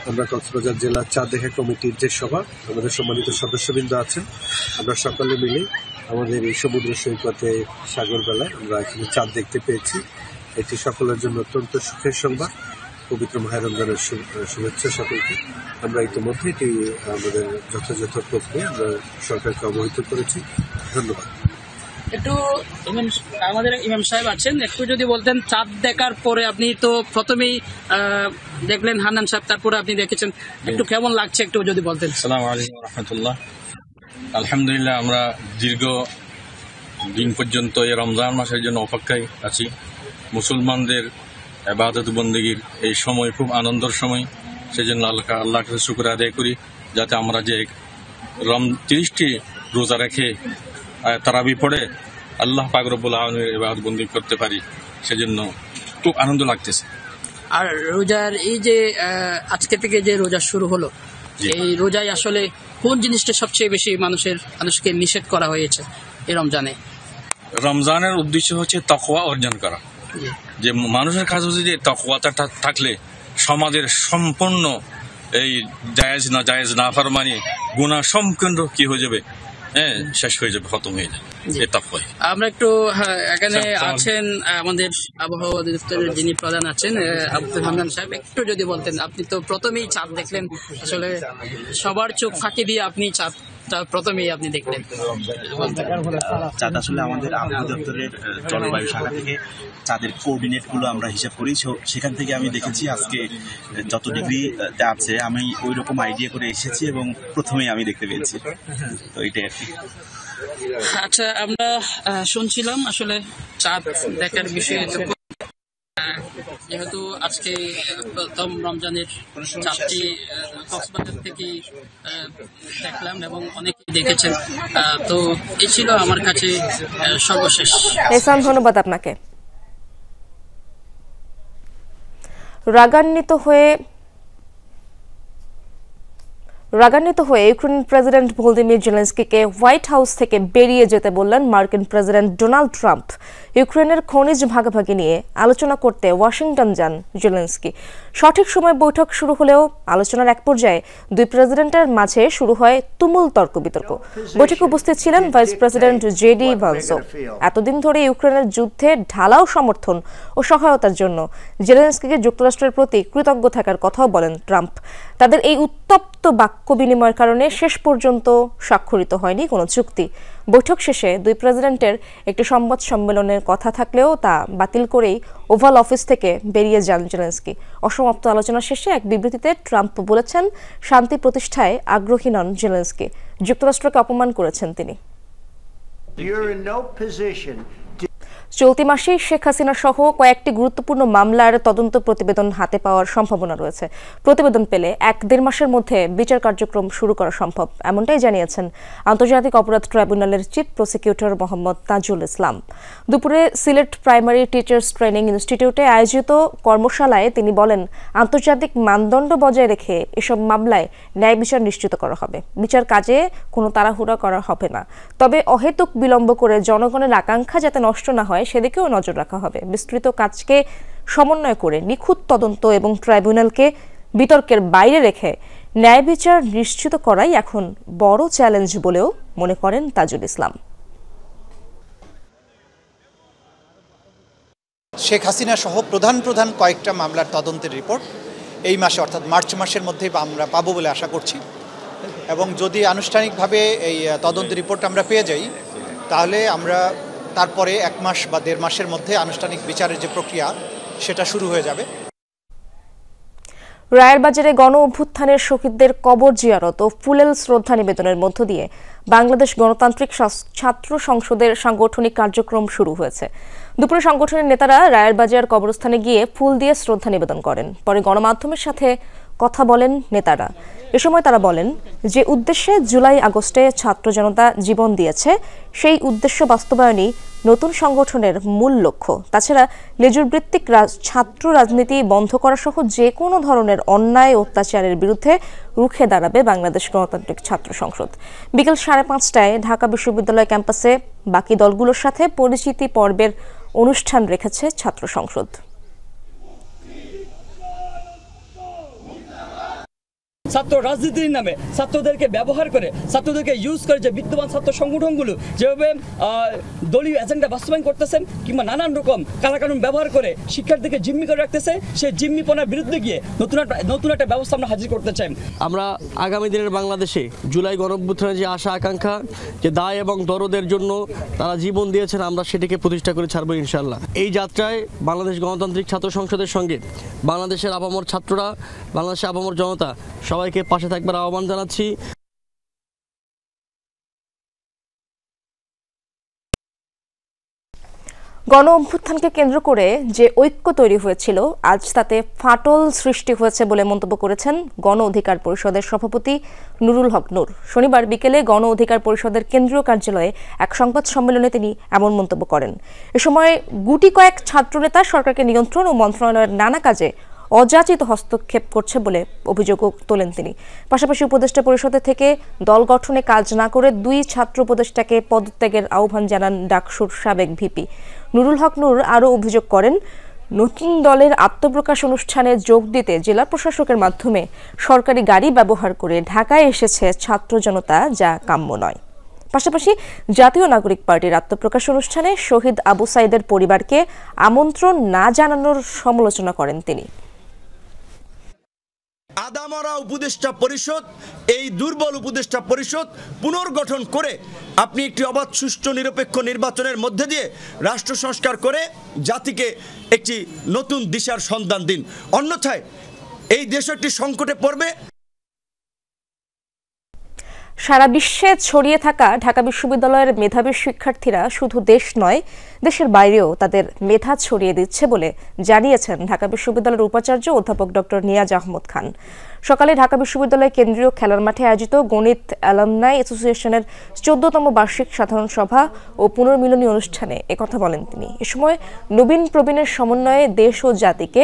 Speaker 24: আমরা কক্সবাজার জেলা চাঁদ দেখা কমিটির যে সভা, আমাদের সম্মানিত সদস্যবৃন্দ আছেন, আমরা সকলে মিলে আমাদের এই সমুদ্র সৈকতে সাগর বেলায় আমরা এখানে চাঁদ দেখতে পেয়েছি। এটি সকলের জন্য অত্যন্ত সুখের সংবাদ। পবিত্র মাহে রমজানের শুভেচ্ছা সকলকে। আমরা ইতিমধ্যে এটি আমাদের যথাযথ প্রক্রিয়া আমরা সরকারকে অবহিত করেছি। ধন্যবাদ।
Speaker 23: একটু আমাদের ইমাম সাহেব আছেন, একটু যদি বলতেন চাঁদ দেখার পরে, আপনি তো প্রথমেই দেখলেন হান্নান সাহেব, তারপরে আপনি দেখেছেন, একটু কেমন লাগছে একটু যদি বলতেন।
Speaker 3: আসসালামু আলাইকুম ওয়া রাহমাতুল্লাহ। আলহামদুলিল্লাহ, আমরা দীর্ঘ দিন পর্যন্ত এই রমজান মাসের জন্য অপেক্ষায় আছি। মুসলমানদের ইবাদত বন্দেগীর এই সময় খুব আনন্দের সময়, সেজন্য আল্লাহর কাছে শুকর আদায় করি যাতে আমরা যে 30টি রোজা রেখে তারাবি পড়ে আল্লাহ পাক রব্বুল আলামিনের ইবাদত বন্দেগী করতে পারি, সেজন্য খুব আনন্দ লাগতেছে।
Speaker 23: আর রোজার এই যে আজকে থেকে যে রোজা শুরু হলো, এই রোজায় আসলে কোন জিনিসটা সবচেয়ে বেশি মানুষকে নিষেধ করা হয়েছে এই রমজানে?
Speaker 3: রমজানের উদ্দেশ্য হচ্ছে তাকওয়া অর্জন করা। যে মানুষের কাছে হচ্ছে যে তাকওয়াটা থাকলে সমাজের সম্পূর্ণ এই জায়েজ না ফারমানি গুনাহ সম্পূর্ণ কি হয়ে যাবে, শেষ হয়ে যাবে, খতম হয়ে যাবে।
Speaker 23: আমরা একটু এখানে আছেন আমাদের আবহাওয়া অধিদপ্তরের যিনি প্রধান আছেন আব্দুল হান্নান সাহেব, একটু যদি বলতেন, আপনি তো প্রথমেই চাঁদ দেখলেন, আসলে সবার চোখ ফাঁকি দিয়ে আপনি চাঁদটা প্রথমেই আপনি দেখলেন।
Speaker 4: চাঁদ আসলে আমাদের আবহাওয়া দপ্তরের জলবায়ু শাখা থেকে চাঁদের কোঅর্ডিনেট গুলো আমরা হিসাব করি, সেখান থেকে আমি দেখেছি আজকে যত ডিগ্রি আছে আমি ওই রকম আইডিয়া করে এসেছি এবং প্রথমেই আমি দেখতে পেয়েছি। তো এটাই আর কি।
Speaker 23: আচ্ছা, আমরা শুনছিলাম আসলে চাঁদ দেখার বিষয়ে, যেহেতু আজকে প্রথম রমজানের চাঁদটি কক্সবাজার থেকে দেখলাম এবং অনেকেই দেখেছেন, তো এই ছিল আমার কাছে সর্বশেষ।
Speaker 1: ধন্যবাদ আপনাকে। রাগান্বিত হয়ে ইউক্রেনের প্রেসিডেন্ট ভলোদিমির জেলেনস্কিকে হোয়াইট হাউস থেকে বেরিয়ে যেতে বললেন মার্কিন প্রেসিডেন্ট ডোনাল্ড ট্রাম্প। ইউক্রেনের খনিজ ভাগাভাগি নিয়ে আলোচনা করতে ওয়াশিংটন যান জেলেনস্কি। সঠিক সময় বৈঠক শুরু হলেও আলোচনার এক পর্যায়ে দুই প্রেসিডেন্টের মাঝে শুরু হয় তুমুল তর্ক-বিতর্ক। বৈঠকে উপস্থিত ছিলেন ভাইস প্রেসিডেন্ট জেডি ভান্সও। এতদিন ধরে ইউক্রেনের যুদ্ধে ঢালাও সমর্থন ও সহায়তার জন্য জেলেনস্কিকে যুক্তরাষ্ট্রের প্রতি কৃতজ্ঞ থাকার কথাও বলেন ট্রাম্প। তাদের এই উত্তপ্ত বাক্য বিনিময়ের কারণে শেষ পর্যন্ত স্বাক্ষরিত হয়নি কোনো চুক্তি। বৈঠক শেষে দুই প্রেসিডেন্টের একটি সংবাদ সম্মেলনের কথা থাকলেও তা বাতিল করেই ওভাল অফিস থেকে বেরিয়ে যান জেলেনস্কি। অসমাপ্ত আলোচনা শেষে এক বিবৃতিতে ট্রাম্প বলেছেন, শান্তি প্রতিষ্ঠায় আগ্রহী নন জেলেনস্কি, যুক্তরাষ্ট্রকে অপমান করেছেন তিনি। চলতি মাসেই শেখ হাসিনা সহ কয়েকটি গুরুত্বপূর্ণ মামলার তদন্ত প্রতিবেদন হাতে পাওয়ার সম্ভাবনা রয়েছে। প্রতিবেদন পেলে 1-1.5 মাসের মধ্যে বিচার কার্যক্রম শুরু করা সম্ভব, এমনটাই জানিয়েছেন আন্তর্জাতিক অপরাধ ট্রাইব্যুনালের চিফ প্রসিকিউটর মোহাম্মদ তাজুল ইসলাম। দুপুরে সিলেট প্রাইমারি টিচার্স ট্রেনিং ইনস্টিটিউটে আয়োজিত কর্মশালায় তিনি বলেন, আন্তর্জাতিক মানদণ্ড বজায় রেখে এসব মামলায় ন্যায় বিচার নিশ্চিত করা হবে। বিচার কাজে কোনো তাড়াহুড়া করা হবে না, তবে অহেতুক বিলম্ব করে জনগণের আকাঙ্ক্ষা যাতে নষ্ট না হয় সেদিকেও নজর রাখা হবে। বিস্তৃত কাজকে সমন্বয় করে নিখুঁত তদন্ত এবং ট্রাইব্যুনালকে বিতর্কের বাইরে রেখে ন্যায় বিচার নিশ্চিত করাই এখন বড় চ্যালেঞ্জ বলেও মনে করেন তাজুল ইসলাম।
Speaker 5: শেখ হাসিনা সহ প্রধান কয়েকটা মামলার তদন্তের রিপোর্ট এই মাসে অর্থাৎ মার্চ মাসের মধ্যেই আমরা পাবো বলে আশা করছি, এবং যদি আনুষ্ঠানিকভাবে এই তদন্তের রিপোর্ট আমরা পেয়ে যাই তাহলে আমরা তারপরে 1 মাস বা 1.5 মাসের মধ্যে আনুষ্ঠানিক বিচারের যে প্রক্রিয়া সেটা শুরু হয়ে যাবে।
Speaker 1: রায়ের বাজারে গণ অভ্যুত্থানের শহীদদের কবর জিয়ারত ও ফুলেল শ্রদ্ধা নিবেদনের মধ্য দিয়ে বাংলাদেশ গণতান্ত্রিক ছাত্র সংসদের সাংগঠনিক কার্যক্রম শুরু হয়েছে। দুপুরে সংগঠনের নেতারা রায়ের বাজার কবরস্থানে গিয়ে ফুল দিয়ে শ্রদ্ধা নিবেদন করেন। পরে গণমাধ্যমের সাথে কথা বলেন নেতারা। এ সময় তারা বলেন, যে উদ্দেশ্যে জুলাই আগস্টে ছাত্র জনতা জীবন দিয়েছে সেই উদ্দেশ্য বাস্তবায়নই নতুন সংগঠনের মূল লক্ষ্য। তাছাড়া লেজুর ভিত্তিক ছাত্র রাজনীতি বন্ধ করা সহ যে কোনো ধরনের অন্যায় অত্যাচারের বিরুদ্ধে রুখে দাঁড়াবে বাংলাদেশ গণতান্ত্রিক ছাত্র সংসদ। বিকেল 5:30টায় ঢাকা বিশ্ববিদ্যালয় ক্যাম্পাসে বাকি দলগুলোর সাথে পরিচিতি পর্বের অনুষ্ঠান রেখেছে ছাত্র সংসদ।
Speaker 2: ছাত্র রাজনীতির নামে ছাত্রদেরকে ব্যবহার করে, ছাত্রদেরকে ইউজ করে যে বিদ্যমান ছাত্র সংগঠনগুলো যেভাবে দলীয় এজেন্ডা বাস্তবায়ন করতেছেন কিংবা নানান রকম কালাকানুন ব্যবহার করে শিক্ষার্থীকে জিম্মি করে রাখতেছে, সেই জিম্মিপনার বিরুদ্ধে গিয়ে নতুন একটা ব্যবস্থা আমরা হাজির করতে চাই।
Speaker 6: আমরা আগামী দিনের বাংলাদেশে জুলাই গণঅভ্যুত্থানের যে আশা আকাঙ্ক্ষা, যে দায় এবং দরদের জন্য তারা জীবন দিয়েছেন, আমরা সেটিকে প্রতিষ্ঠা করে ছাড়বো ইনশাআল্লাহ। এই যাত্রায় বাংলাদেশ গণতান্ত্রিক ছাত্র সংসদের সঙ্গে বাংলাদেশের আপামর ছাত্ররা, বাংলাদেশের আপামর জনতা সবাইকে পাশে থাকবার আহ্বান জানাচ্ছি।
Speaker 1: গণ অভ্যুত্থানকে কেন্দ্র করে যে ঐক্য তৈরি হয়েছিল, আজ তাতে ফাটল সৃষ্টি হয়েছে বলে মন্তব্য করেছেন গণ অধিকার পরিষদের সভাপতি নুরুল হক নূর। শনিবার বিকেলে গণ অধিকার পরিষদের কেন্দ্রীয় কার্যালয়ে এক সংবাদ সম্মেলনে তিনি এমন মন্তব্য করেন। এ সময় গুটি কয়েক ছাত্রনেতা সরকারকে নিয়ন্ত্রণ ও মন্ত্রণালয়ের নানা কাজে অযাচিত হস্তক্ষেপ করছে বলে অভিযোগও তোলেন তিনি। পাশাপাশি উপদেষ্টা পরিষদের থেকে দল গঠনে কাজ না করে 2 ছাত্র উপদেষ্টাকে পদত্যাগের আহ্বান জানান ডাকসুর সাবেক ভিপি। নুরুল হক নূর আরও অভিযোগ করেন, নতুন দলের আত্মপ্রকাশ অনুষ্ঠানে যোগ দিতে জেলা প্রশাসকের মাধ্যমে সরকারি গাড়ি ব্যবহার করে ঢাকায় এসেছে ছাত্র জনতা, যা কাম্য নয়। পাশাপাশি জাতীয় নাগরিক পার্টির আত্মপ্রকাশ অনুষ্ঠানে শহীদ আবু সাইদের পরিবারকে আমন্ত্রণ না জানানোর সমালোচনা করেন তিনি।
Speaker 7: আদামরা উপদেষ্টা পরিষদ, এই দুর্বল উপদেষ্টা পরিষদ পুনর্গঠন করে আপনি একটি অবাধ, সুষ্ঠু, নিরপেক্ষ নির্বাচনের মধ্যে দিয়ে রাষ্ট্র সংস্কার করে জাতিকে একটি নতুন দিশার সন্ধান দিন, অন্যথায় এই দেশ একটি সংকটে পড়বে।
Speaker 1: সারা বিশ্বে ছড়িয়ে থাকা ঢাকা বিশ্ববিদ্যালয়ের মেধাবী শিক্ষার্থীরা শুধু দেশ নয়, দেশের বাইরেও তাদের মেধা ছড়িয়ে দিচ্ছে বলে জানিয়েছেন ঢাকা বিশ্ববিদ্যালয়ের উপাচার্য অধ্যাপক ডক্টর নিয়াজ আহমদ খান। সকালে ঢাকা বিশ্ববিদ্যালয় কেন্দ্রীয় খেলার মাঠে আয়োজিত গণিত অ্যালামনাই অ্যাসোসিয়েশনের 14তম বার্ষিক সাধারণ সভা ও পুনর্মিলনী অনুষ্ঠানে একথা বলেন তিনি। এ সময় নবীন প্রবীণের সমন্বয়ে দেশ ও জাতিকে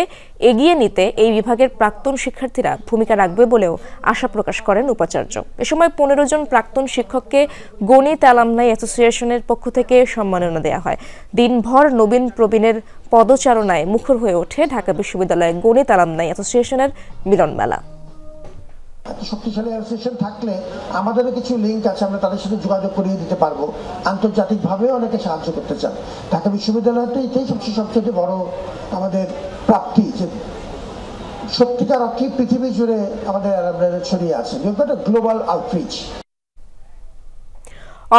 Speaker 1: এগিয়ে নিতে এই বিভাগের প্রাক্তন শিক্ষার্থীরা ভূমিকা রাখবে বলেও আশা প্রকাশ করেন উপাচার্য। এ সময় 15 জন প্রাক্তন শিক্ষককে গণিত অ্যালামনাই অ্যাসোসিয়েশনের পক্ষ থেকে সম্মাননা দেওয়া হয়। দিনভর নবীন প্রবীণের পদচারণায় মুখর হয়ে ওঠে ঢাকা বিশ্ববিদ্যালয় গণিত অ্যালামনাই অ্যাসোসিয়েশনের মিলন মেলা।
Speaker 9: এত শক্তিশালী অ্যাসোসিয়েশন থাকলে আমাদেরও কিছু লিঙ্ক আছে, আমরা তাদের সাথে যোগাযোগ করিয়ে দিতে পারবো। আন্তর্জাতিকভাবেও অনেকে সাহায্য করতে চান। ঢাকা বিশ্ববিদ্যালয়তে এটাই সবচেয়ে বড় আমাদের প্রাপ্তি, যে সত্যিকার অর্থে পৃথিবী জুড়ে আমাদের ছড়িয়ে আছে। Global outreach.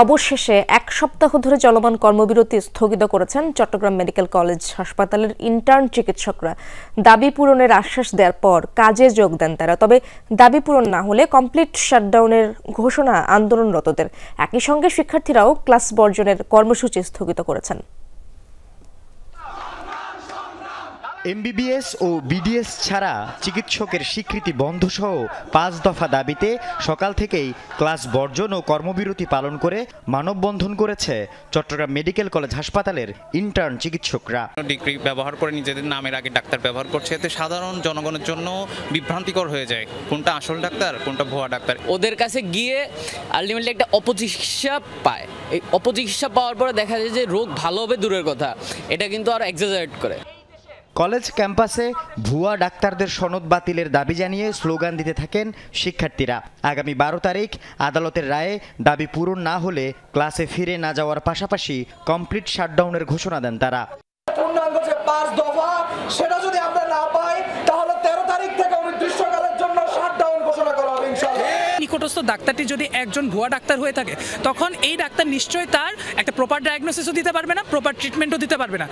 Speaker 1: অবশেষে 1 সপ্তাহ ধরে চলমান কর্মবিরতি স্থগিত করেছেন চট্টগ্রাম মেডিকেল কলেজ হাসপাতালের ইন্টার্ন চিকিৎসকরা। দাবি পূরণের আশ্বাস দেওয়ার পর কাজে যোগ দেন তারা। তবে দাবি পূরণ না হলে কমপ্লিট শাটডাউনের ঘোষণা আন্দোলনরতদের। একই সঙ্গে শিক্ষার্থীরাও ক্লাস বর্জনের কর্মসূচি স্থগিত করেছেন।
Speaker 25: এমবিবিএস ও বিডিএস ছাড়া চিকিৎসকের স্বীকৃতি বন্ধসহ 5 দফা দাবিতে সকাল থেকেই ক্লাস বর্জন ও কর্মবিরতি পালন করে মানববন্ধন করেছে চট্টগ্রাম মেডিকেল কলেজ হাসপাতালের ইন্টার্ন চিকিৎসকরা।
Speaker 26: ডিগ্রি ব্যবহার করে নিজেদের নামের আগে ডাক্তার ব্যবহার করছে, এতে সাধারণ জনগণের জন্য বিভ্রান্তিকর হয়ে যায় কোনটা আসল ডাক্তার কোনটা ভুয়া ডাক্তার।
Speaker 19: ওদের কাছে গিয়ে আলটিমেটলি একটা অপচিকিৎসা পায়। এই অপচিকিৎসা পাওয়ার পরে দেখা যায় যে রোগ ভালো হবে দূরের কথা, এটা কিন্তু আর এক্সাজারেট করে।
Speaker 25: কলেজ ক্যাম্পাসে ভুয়া ডাক্তারদের সনদ বাতিলের দাবি জানিয়ে স্লোগান দিতে থাকেন শিক্ষার্থীরা। আগামী 12 তারিখ আদালতের রায়ে দাবি পূরণ না হলে ক্লাসে ফিরে না যাওয়ার পাশাপাশি কমপ্লিট শাটডাউনের ঘোষণা দেন তারা।
Speaker 13: পূর্ণাঙ্গ যে 5 দফা সেটা যদি আমরা না পাই তাহলে 13 তারিখ থেকে অনির্দিষ্টকালের জন্য শাটডাউন ঘোষণা করা হবে ইনশাআল্লাহ।
Speaker 27: নিকটস্থ ডাক্তারটি যদি একজন ভুয়া ডাক্তার হয়ে থাকে, তখন এই ডাক্তার নিশ্চয়ই তার একটা প্রপার ডায়াগনোসিসও দিতে পারবে না, প্রপার ট্রিটমেন্টও দিতে পারবে না।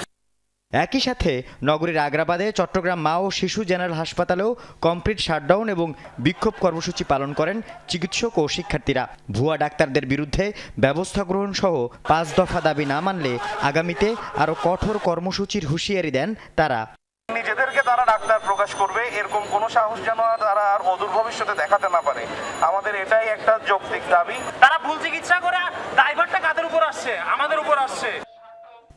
Speaker 25: একই সাথে নগরীর আগ্রাবাদে চট্টগ্রাম মা ও শিশু জেনারেল হাসপাতালেও কমপ্লিট শাটডাউন এবং বিক্ষোভ কর্মসূচি পালন করেন চিকিৎসক ও শিক্ষার্থীরা। ভুয়া ডাক্তারদের বিরুদ্ধে ব্যবস্থা গ্রহণ সহ 5 দফা দাবি না মানলে আগামীতে আরও কঠোর কর্মসূচির হুঁশিয়ারি দেন তারা।
Speaker 28: নিজেদেরকে তারা ডাক্তার প্রকাশ করবে এরকম কোনো সাহস যেন তারা আর অদূর ভবিষ্যতে দেখাতে না পারে। আমাদের এটাই একটা যৌক্তিক দাবি।
Speaker 29: তারা ভুল চিকিৎসা করে দায়ভারটা কাদের উপর আসছে? আমাদের উপর আসছে।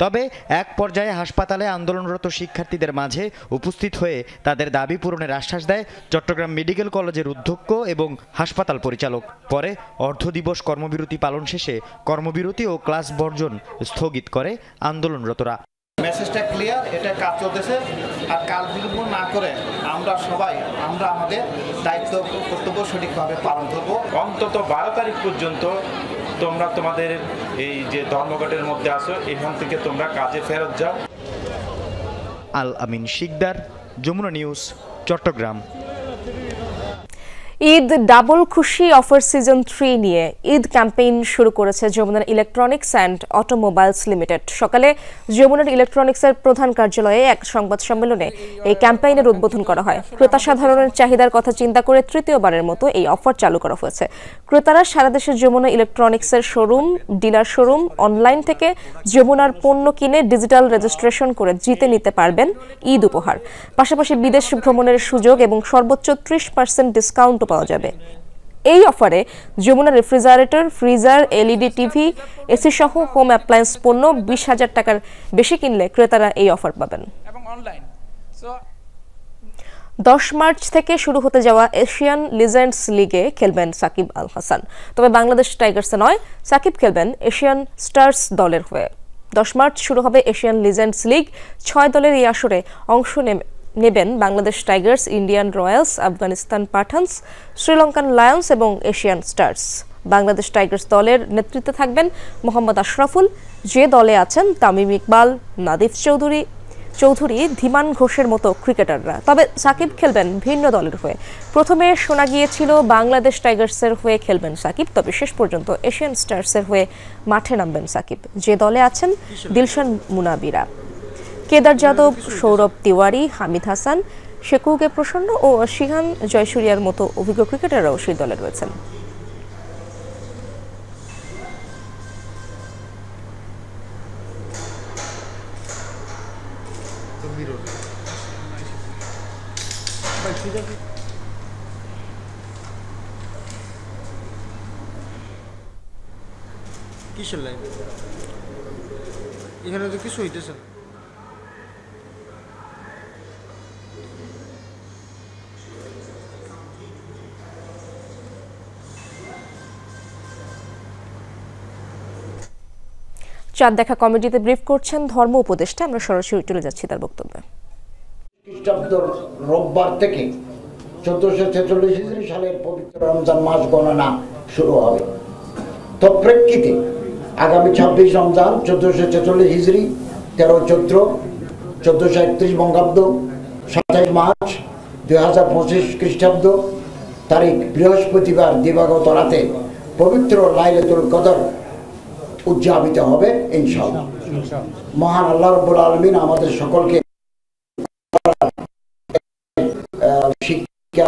Speaker 25: তবে এক পর্যায়ে হাসপাতালে আন্দোলনরত শিক্ষার্থীদের মাঝে উপস্থিত হয়ে তাদের দাবি পূরণের আশ্বাস দেয় চট্টগ্রাম মেডিকেল কলেজের অধ্যক্ষ এবং হাসপাতাল পরিচালক। পরে অর্ধদিবস কর্মবিরতি পালন শেষে কর্মবিরতি ও ক্লাস বর্জন স্থগিত করে আন্দোলনরতরা।
Speaker 8: মেসেজটা ক্লিয়ার, এটা কাজ চলতেছে। আর কাল বিলম্ব না করে আমরা সবাই আমাদের দায়িত্ব কর্তব্য সঠিকভাবে পালন করব।
Speaker 29: অন্তত 12 তারিখ পর্যন্ত তোমরা তোমাদের এই যে ধর্মঘটের মধ্যে আছো এখান থেকে তোমরা কাজে ফেরত যাও।
Speaker 25: আল আমিন শিকদার, যমুনা নিউজ, চট্টগ্রাম।
Speaker 1: ঈদ ডাবল খুশি অফার সিজন 3 নিয়ে ঈদ ক্যাম্পেইন শুরু করেছে যমুনার ইলেকট্রনিক্স অ্যান্ড অটোমোবাইলস লিমিটেড। সকালে যমুনার ইলেকট্রনিক্সের প্রধান কার্যালয়ে এক সংবাদ সম্মেলনে এই ক্যাম্পেইনের উদ্বোধন করা হয়। ক্রেতা সাধারণের চাহিদার কথা চিন্তা করে তৃতীয়বারের মতো এই অফার চালু করা হয়েছে। ক্রেতারা সারা দেশে যমুনা ইলেকট্রনিক্সের শোরুম, ডিলার শোরুম, অনলাইন থেকে যমুনার পণ্য কিনে ডিজিটাল রেজিস্ট্রেশন করে জিতে নিতে পারবেন ঈদ উপহার। পাশাপাশি বিদেশ ভ্রমণের সুযোগ এবং সর্বোচ্চ 30% ডিসকাউন্ট পাওয়া যাবে। এই অফারে Jamuna refrigerator, freezer, LED TV, AC সহ হোম অ্যাপ্লায়েন্স পণ্য 20,000 টাকার বেশি কিনলে ক্রেতারা এই অফার পাবেন। 10 মার্চ থেকে শুরু হতে যাওয়া এশিয়ান লিজেন্ডস লিগে খেলবেন সাকিব আল হাসান। তবে বাংলাদেশ টাইগার্সে নয়, সাকিব খেলবেন এশিয়ান স্টার্স দলের হয়ে। 10 মার্চ শুরু হবে এশিয়ান লিজেন্ডস লিগ। 6 দলের এই আসরে অংশ নেবেন Bangladesh Tigers, Indian Royals, Afghanistan Pathans, Sri Lankan Lions এবং এশিয়ান স্টার্স। বাংলাদেশ টাইগার্স দলের নেতৃত্বে থাকবেন মোহাম্মদ আশরাফুল, যে দলে আছেন তামিম ইকবাল, নাদিফ চৌধুরী, ধীমান ঘোষের মতো ক্রিকেটাররা। তবে সাকিব খেলবেন ভিন্ন দলের হয়ে। প্রথমে শোনা গিয়েছিল বাংলাদেশ টাইগার্সের হয়ে খেলবেন সাকিব, তবে শেষ পর্যন্ত এশিয়ান স্টার্সের হয়ে মাঠে নামবেন সাকিব, যে দলে আছেন দিলশান মুনাবিরা, কেদার যাদব, সৌরভ তিওয়ারি, হামিদ হাসান, শেকুকে প্রসন্ন ও শিহান জয়সূরিয়ার মতো অভিজ্ঞ ক্রিকেটাররাও সেই দলে রয়েছেন।
Speaker 10: কিসের লাইন? এখানে তো কিছু হইতেছে না।
Speaker 1: চাঁদ দেখা কমিটিতে ব্রিফ করছেন ধর্ম উপদেষ্টা। আমরা সরাসরি চলে যাচ্ছি তার বক্তব্যে।
Speaker 9: খ্রিস্টাব্দ রোববার থেকে 1446 হিজরি সালের পবিত্র রমজান মাস গণনা শুরু হবে। তো প্রেক্ষিতে আগামী 26 রমজান 1446 হিজরি, 13 চৈত্র 1431 বঙ্গাব্দ, 27 মার্চ 2025 খ্রিস্টাব্দ তারিখ বৃহস্পতিবার দিবাগত রাতে পবিত্র লাইলাতুল কদর উদযাপিত হবে ইনশাআল্লাহ। মহান আল্লাহ রাব্বুল আলামিন আমাদের সকলকে শিক্ষা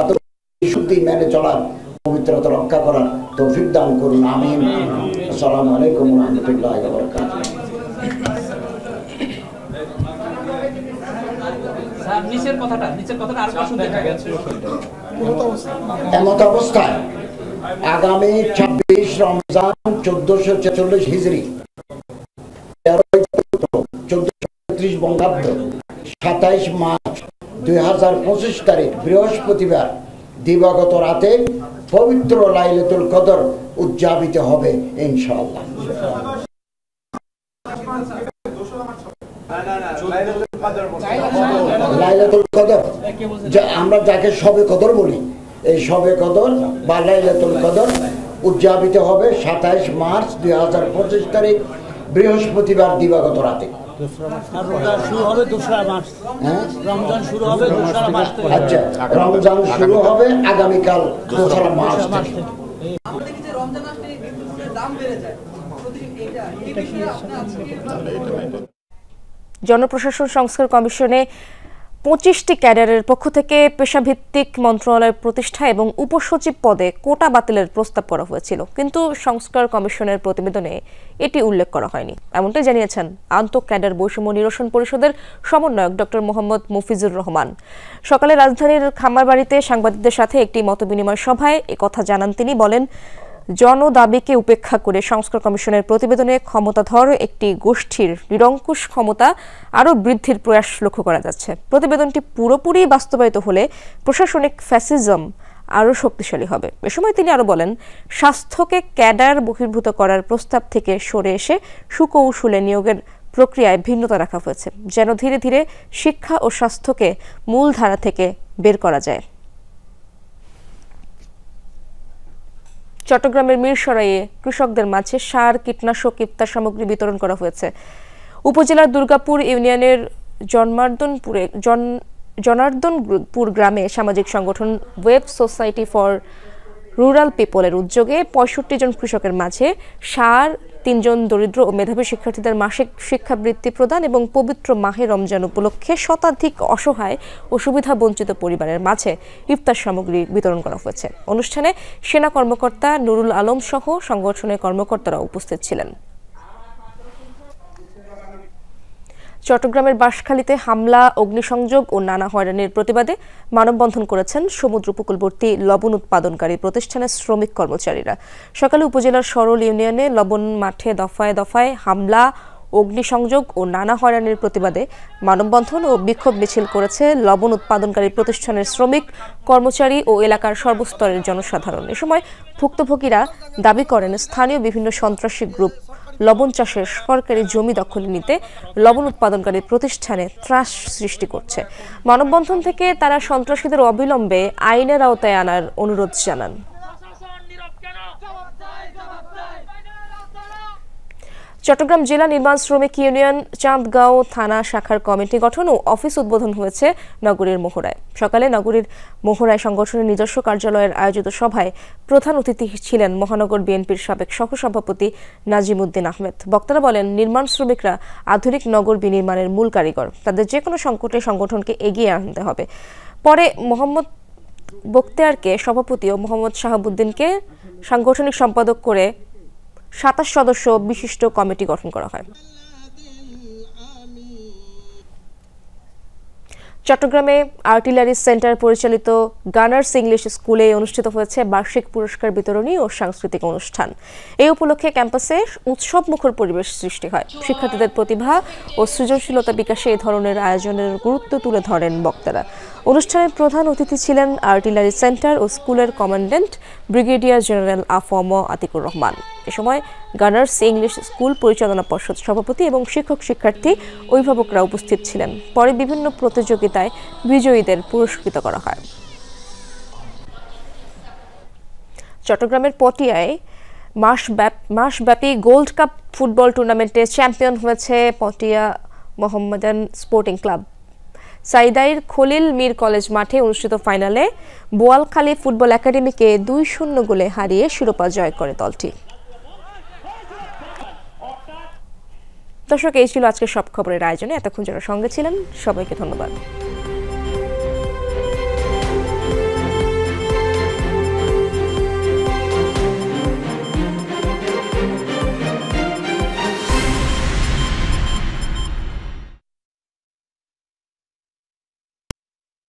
Speaker 9: শুদ্ধি মেনে চলার, পবিত্রতা রক্ষা করার তৌফিক দান করুন, আমিন। আসসালামু আলাইকুম ওয়া রাহমাতুল্লাহি ওয়া বারাকাতুহু। এমত অবস্থায় আগামী 26 রমজান 1446 হিজরি, 1431 বঙ্গাব্দ, 27 মার্চ 2025 তারিখ বৃহস্পতিবার দিবাগত রাতে পবিত্র লাইলাতুল কদর উদযাপিত হবে ইনশাআল্লাহ। লাইলাতুল কদর আমরা যাকে শবে কদর বলি, এই শবে কদর বা লাইলাতুল কদর উদযাপিত হবে 27 মার্চ 2025 তারিখ বৃহস্পতিবার দিবাগত রাতে। আচ্ছা, রমজান শুরু হবে আগামীকাল 2 মার্চ থেকে।
Speaker 1: জনপ্রশাসন সংস্কার কমিশনে 25টি ক্যাডারের পক্ষ থেকে পেশাভিত্তিক মন্ত্রণালয় প্রতিষ্ঠা এবং উপসচিব পদে কোটা বাতিলের প্রস্তাব করা হয়েছিল, কিন্তু সংস্কার কমিশনের প্রতিবেদনে এটি উল্লেখ করা হয়নি, এমনটাই জানিয়েছেন আন্তঃ ক্যাডার বৈষম্য নিরসন পরিষদের সমন্বয়ক ডক্টর মোহাম্মদ মফিজুর রহমান। সকালে রাজধানীর খামারবাড়িতে সাংবাদিকদের সাথে একটি মতবিনিময় সভায় একথা জানান তিনি। বলেন, জনদাবিকে উপেক্ষা করে সংস্কার কমিশনের প্রতিবেদনে ক্ষমতাধর একটি গোষ্ঠীর নিরঙ্কুশ ক্ষমতা আরও বৃদ্ধির প্রয়াস লক্ষ্য করা যাচ্ছে। প্রতিবেদনটি পুরোপুরি বাস্তবায়িত হলে প্রশাসনিক ফ্যাসিজম আরও শক্তিশালী হবে। এ সময় তিনি আরও বলেন, স্বাস্থ্যকে ক্যাডার বহির্ভূত করার প্রস্তাব থেকে সরে এসে সুকৌশলে নিয়োগের প্রক্রিয়ায় ভিন্নতা রাখা হয়েছে, যেন ধীরে ধীরে শিক্ষা ও স্বাস্থ্যকে মূল ধারা থেকে বের করা যায়। চট্টগ্রামের মিরসরাইয়ে কৃষকদের মাঝে সার, কীটনাশক, ইফতার সামগ্রী বিতরণ করা হয়েছে। উপজেলার দুর্গাপুর ইউনিয়নের জনার্দনপুর গ্রামে সামাজিক সংগঠন ওয়েব সোসাইটি ফর রুরাল পিপলের উদ্যোগে ৬৫ জন কৃষকের মাঝে সার, ৩ জন দরিদ্র ও মেধাবী শিক্ষার্থীদের মাসিক শিক্ষাবৃত্তি প্রদান এবং পবিত্র মাহে রমজান উপলক্ষে শতাধিক অসহায় ও সুবিধা বঞ্চিত পরিবারের মাঝে ইফতার সামগ্রী বিতরণ করা হয়েছে। অনুষ্ঠানে সেনা কর্মকর্তা নুরুল আলম সহ সংগঠনের কর্মকর্তারা উপস্থিত ছিলেন। চট্টগ্রামের বাঁশখালীতে হামলা, অগ্নিসংযোগ ও নানা হয়রানির প্রতিবাদে মানববন্ধন করেছেন সমুদ্র উপকূলবর্তী লবণ উৎপাদনকারী প্রতিষ্ঠানের শ্রমিক কর্মচারীরা। সকালে উপজেলার সরল ইউনিয়নে লবণ মাঠে দফায় দফায় হামলা, অগ্নিসংযোগ ও নানা হয়রানির প্রতিবাদে মানববন্ধন ও বিক্ষোভ মিছিল করেছে লবণ উৎপাদনকারী প্রতিষ্ঠানের শ্রমিক, কর্মচারী ও এলাকার সর্বস্তরের জনসাধারণ। এ সময় ভুক্তভোগীরা দাবি করেন স্থানীয় বিভিন্ন সন্ত্রাসী গ্রুপ লবণ চাষের সরকারি জমি দখলে নিতে লবণ উৎপাদনকারী প্রতিষ্ঠানে ত্রাস সৃষ্টি করছে। মানববন্ধন থেকে তারা সন্ত্রাসীদের অবিলম্বে আইনের আওতায় আনার অনুরোধ জানান। চট্টগ্রাম জেলা নির্মাণ শ্রমিক ইউনিয়ন চাঁদগাঁও থানা শাখার কমিটি গঠন ও অফিস উদ্বোধন হয়েছে নগরীর মোহরায়। সকালে নগরীর মোহরায় সংগঠনের নিজস্ব কার্যালয়ের আয়োজিত সভায় প্রধান অতিথি ছিলেন মহানগর বিএনপির সাবেক সহসভাপতি নাজিমউদ্দিন আহমেদ। বক্তারা বলেন, নির্মাণ শ্রমিকরা আধুনিক নগর বিনির্মাণের মূল কারিগর, তাদের যে কোনো সংকটে সংগঠনকে এগিয়ে আনতে হবে। পরে মোহাম্মদ বখতিয়ারকে সভাপতি ও মোহাম্মদ শাহাবুদ্দিনকে সাংগঠনিক সম্পাদক করে ২৭ সদস্য বিশিষ্ট কমিটি গঠন করা হয়। চট্টগ্রামে আর্টিলারি সেন্টার পরিচালিত গানার্স ইংলিশ স্কুলে অনুষ্ঠিত হয়েছে বার্ষিক পুরস্কার বিতরণী ও সাংস্কৃতিক অনুষ্ঠান। এই উপলক্ষে ক্যাম্পাসে উৎসবমুখর পরিবেশ সৃষ্টি হয়। শিক্ষার্থীদের প্রতিভা ও সৃজনশীলতা বিকাশে এই ধরনের আয়োজনের গুরুত্ব তুলে ধরেন বক্তারা। অনুষ্ঠানের প্রধান অতিথি ছিলেন আর্টিলারি সেন্টার ও স্কুলের commandant brigadier general AFM Atiqur Rahman. এ সময় গানার্স ইংলিশ স্কুল পরিচালনা পর্ষদ সভাপতি এবং শিক্ষক, শিক্ষার্থী, অভিভাবকরা উপস্থিত ছিলেন। পরে বিভিন্ন প্রতিযোগিতায় বিজয়ীদের পুরস্কৃত করা হয়। চট্টগ্রামের পটিয়ায় মাসব্যাপী গোল্ড কাপ ফুটবল টুর্নামেন্টে চ্যাম্পিয়ন হয়েছে Patiya Mohammedan sporting club. Saidair Khalil Mir college মাঠে অনুষ্ঠিত ফাইনালে বোয়ালখালী ফুটবল একাডেমিকে ২-০ গোলে হারিয়ে শিরোপা জয় করে দলটি। দর্শক, এই ছিল আজকের সব খবরের আয়োজনে। এতক্ষণ যারা সঙ্গে ছিলেন সবাইকে ধন্যবাদ।